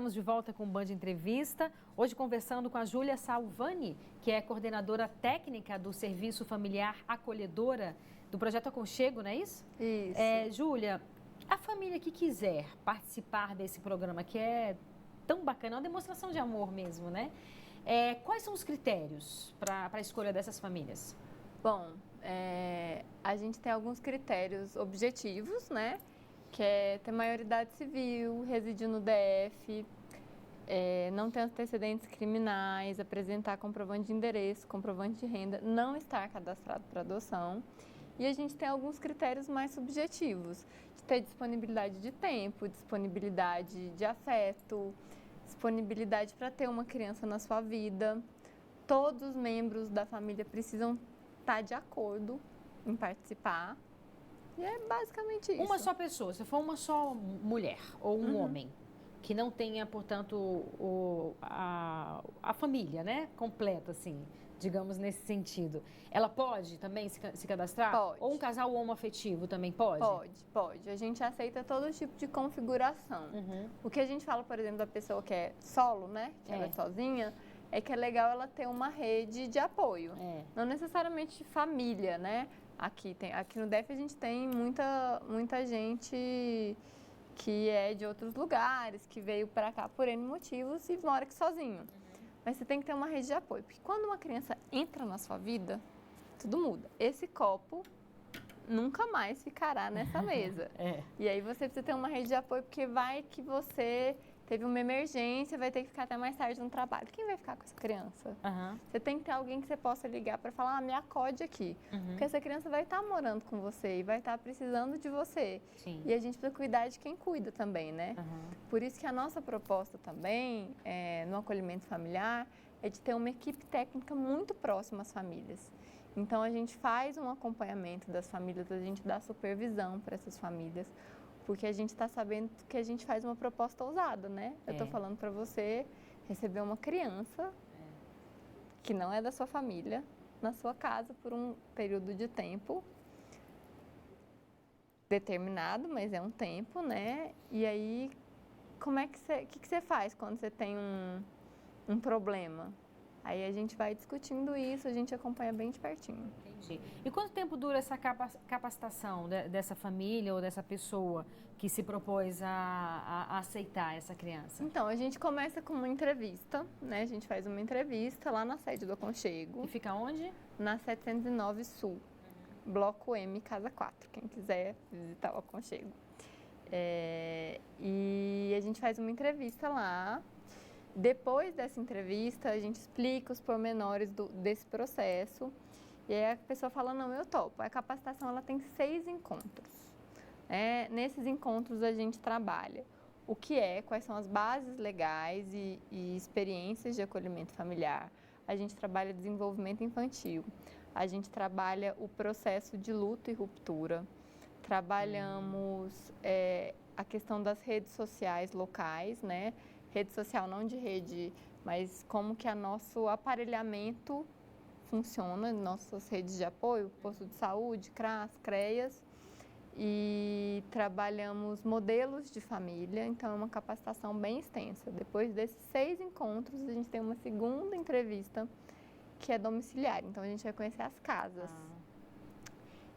Estamos de volta com o Band Entrevista, hoje conversando com a Júlia Salvani, que é coordenadora técnica do Serviço Familiar Acolhedora do Projeto Aconchego, não é isso? Isso. Júlia, a família que quiser participar desse programa, que é tão bacana, é uma demonstração de amor mesmo, né? Quais são os critérios para a escolha dessas famílias? Bom, a gente tem alguns critérios objetivos, né? Que é ter maioridade civil, residir no DF, não ter antecedentes criminais, apresentar comprovante de endereço, comprovante de renda, não estar cadastrado para adoção. E a gente tem alguns critérios mais subjetivos, de ter disponibilidade de tempo, disponibilidade de afeto, disponibilidade para ter uma criança na sua vida. Todos os membros da família precisam estar de acordo em participar. E é basicamente isso. Uma só pessoa, se for uma só mulher ou um homem, que não tenha, portanto, a família, né, completa, assim, digamos, nesse sentido. Ela pode também se cadastrar? Pode. Ou um casal homoafetivo também pode? Pode. A gente aceita todo tipo de configuração. O que a gente fala, por exemplo, da pessoa que é solo, né, que ela é sozinha, é que é legal ela ter uma rede de apoio. Não necessariamente de família, né? Aqui no DF a gente tem muita gente que é de outros lugares, que veio para cá por N motivos e mora aqui sozinho. Mas você tem que ter uma rede de apoio, porque quando uma criança entra na sua vida, tudo muda. Esse copo nunca mais ficará nessa mesa. E aí você precisa ter uma rede de apoio, porque vai que você teve uma emergência, vai ter que ficar até mais tarde no trabalho. Quem vai ficar com essa criança? Você tem que ter alguém que você possa ligar para falar, me acode aqui. Porque essa criança vai estar morando com você e vai estar precisando de você. Sim. E a gente precisa cuidar de quem cuida também, né? Por isso que a nossa proposta também, no acolhimento familiar, é de ter uma equipe técnica muito próxima às famílias. Então, a gente faz um acompanhamento das famílias, a gente dá supervisão para essas famílias, porque a gente está sabendo que a gente faz uma proposta ousada, né? Eu estou falando para você receber uma criança que não é da sua família, na sua casa por um período de tempo determinado, mas é um tempo, né? E aí, o que você faz quando você tem um problema? Aí a gente vai discutindo isso, a gente acompanha bem de pertinho. Entendi. E quanto tempo dura essa capacitação dessa família ou dessa pessoa que se propôs a aceitar essa criança? Então, a gente começa com uma entrevista, né? A gente faz uma entrevista lá na sede do Aconchego. E fica onde? Na 709 Sul, Bloco M, Casa 4, quem quiser visitar o Aconchego. E a gente faz uma entrevista lá. Depois dessa entrevista, a gente explica os pormenores desse processo. E aí a pessoa fala, não, eu topo. A capacitação ela tem 6 encontros. Nesses encontros a gente trabalha quais são as bases legais e experiências de acolhimento familiar. A gente trabalha desenvolvimento infantil. A gente trabalha o processo de luto e ruptura. Trabalhamos a questão das redes sociais locais, né? Rede social não de rede, mas como que nosso aparelhamento funciona, nossas redes de apoio, posto de saúde, CRAS, CREAS, e trabalhamos modelos de família, então é uma capacitação bem extensa. Depois desses 6 encontros, a gente tem uma segunda entrevista que é domiciliar, então a gente vai conhecer as casas.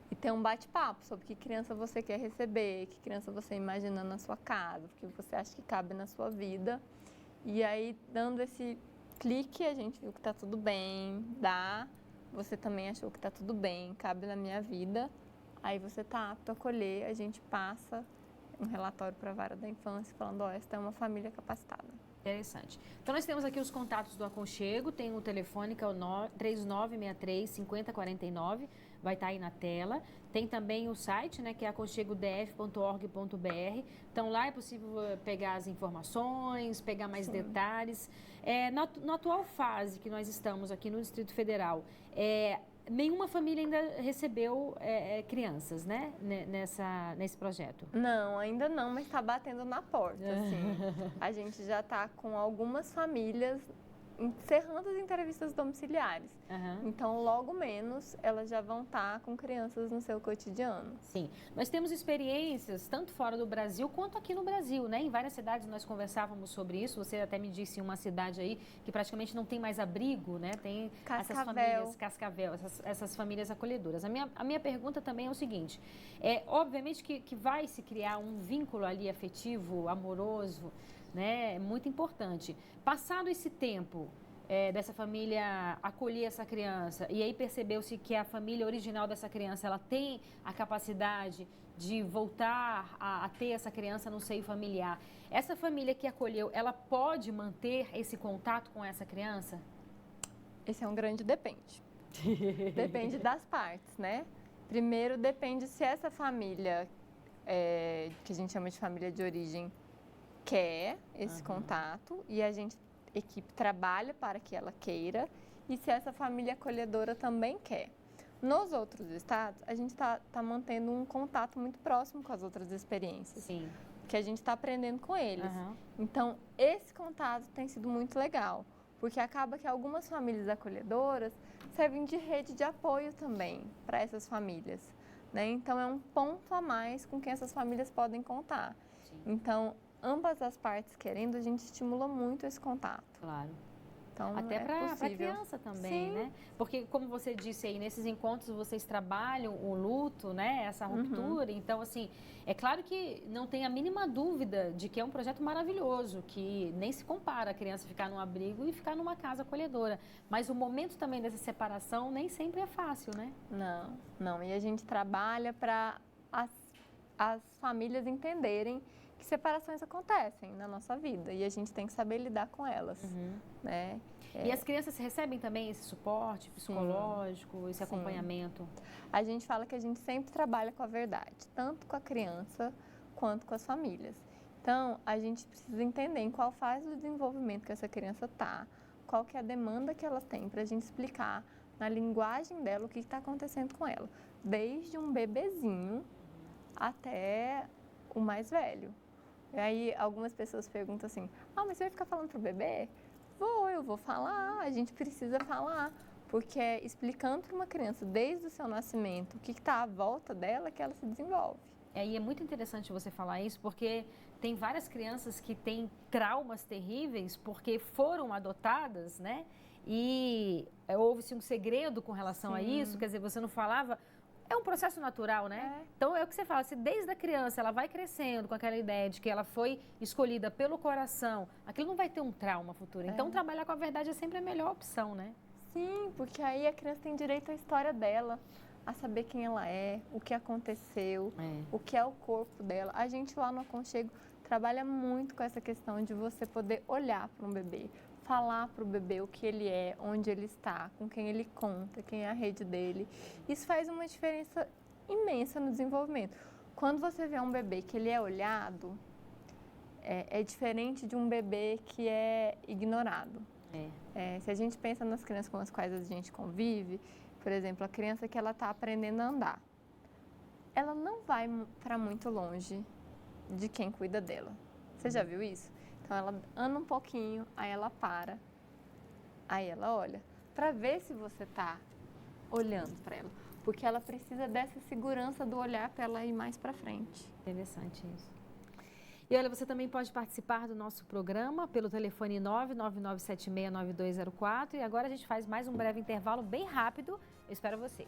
E tem um bate-papo sobre que criança você quer receber, que criança você imagina na sua casa, o que você acha que cabe na sua vida. E aí, dando esse clique, a gente viu que está tudo bem, você também achou que está tudo bem, cabe na minha vida. Aí você está apto a acolher, a gente passa um relatório para a Vara da Infância falando, esta é uma família capacitada. Interessante. Então, nós temos aqui os contatos do Aconchego, tem o telefone que é o 3963-5049, vai estar aí na tela. Tem também o site, né, que é aconchegodf.org.br. Então, lá é possível pegar as informações, pegar mais detalhes. Na atual fase que nós estamos aqui no Distrito Federal, nenhuma família ainda recebeu crianças, né, nesse projeto? Não, ainda não, mas está batendo na porta, assim. A gente já está com algumas famílias encerrando as entrevistas domiciliares. Aham. Então, logo menos, elas já vão estar com crianças no seu cotidiano. Sim, nós temos experiências tanto fora do Brasil quanto aqui no Brasil, né? Em várias cidades nós conversávamos sobre isso. Você até me disse em uma cidade aí que praticamente não tem mais abrigo, né? Tem essas famílias Cascavel, essas famílias acolhedoras. A minha pergunta também é o seguinte: obviamente que vai se criar um vínculo ali afetivo, amoroso, né? É muito importante. Passado esse tempo dessa família acolher essa criança e aí percebeu-se que a família original dessa criança ela tem a capacidade de voltar a ter essa criança no seio familiar. Essa família que acolheu, ela pode manter esse contato com essa criança? Esse é um grande depende. Depende das partes, né? Primeiro, depende se essa família, que a gente chama de família de origem, quer esse contato e a equipe trabalha para que ela queira e se essa família acolhedora também quer. Nos outros estados, a gente está mantendo um contato muito próximo com as outras experiências. Sim. Que a gente está aprendendo com eles. Então, esse contato tem sido muito legal, porque acaba que algumas famílias acolhedoras servem de rede de apoio também para essas famílias, né? Então, é um ponto a mais com quem essas famílias podem contar. Sim. Então, ambas as partes querendo, a gente estimula muito esse contato. Claro. Então, até para a criança também, Sim. né? Porque, como você disse aí, nesses encontros vocês trabalham o luto, né? Essa ruptura. Então, assim, é claro que não tem a mínima dúvida de que é um projeto maravilhoso, que nem se compara a criança ficar num abrigo e ficar numa casa acolhedora. Mas o momento também dessa separação nem sempre é fácil, né? Não. E a gente trabalha para as famílias entenderem que separações acontecem na nossa vida e a gente tem que saber lidar com elas, né? E as crianças recebem também esse suporte psicológico, esse acompanhamento? A gente fala que a gente sempre trabalha com a verdade, tanto com a criança quanto com as famílias. Então, a gente precisa entender em qual fase do desenvolvimento que essa criança está, qual que é a demanda que ela tem, para a gente explicar na linguagem dela o que está acontecendo com ela, desde um bebezinho até o mais velho. E aí, algumas pessoas perguntam assim, mas você vai ficar falando pro bebê? Eu vou falar, a gente precisa falar, porque é explicando para uma criança desde o seu nascimento o que está à volta dela que ela se desenvolve. E é muito interessante você falar isso, porque tem várias crianças que têm traumas terríveis porque foram adotadas, né? E houve-se um segredo com relação a isso, quer dizer, você não falava... É um processo natural, né? Então, é o que você fala, se desde a criança ela vai crescendo com aquela ideia de que ela foi escolhida pelo coração, aquilo não vai ter um trauma futuro. Então, trabalhar com a verdade é sempre a melhor opção, né? Sim, porque aí a criança tem direito à história dela, a saber quem ela é, o que aconteceu, o que é o corpo dela. A gente lá no Aconchego trabalha muito com essa questão de você poder olhar para um bebê, falar para o bebê o que ele é, onde ele está, com quem ele conta, quem é a rede dele. Isso faz uma diferença imensa no desenvolvimento. Quando você vê um bebê que ele é olhado, é diferente de um bebê que é ignorado. Se a gente pensa nas crianças com as quais a gente convive, por exemplo, a criança que ela está aprendendo a andar, ela não vai para muito longe de quem cuida dela. Você já viu isso? Então, ela anda um pouquinho, aí ela para, aí ela olha, para ver se você está olhando para ela. Porque ela precisa dessa segurança do olhar para ela ir mais para frente. Interessante isso. E olha, você também pode participar do nosso programa pelo telefone 999769204. E agora a gente faz mais um breve intervalo bem rápido. Eu espero você.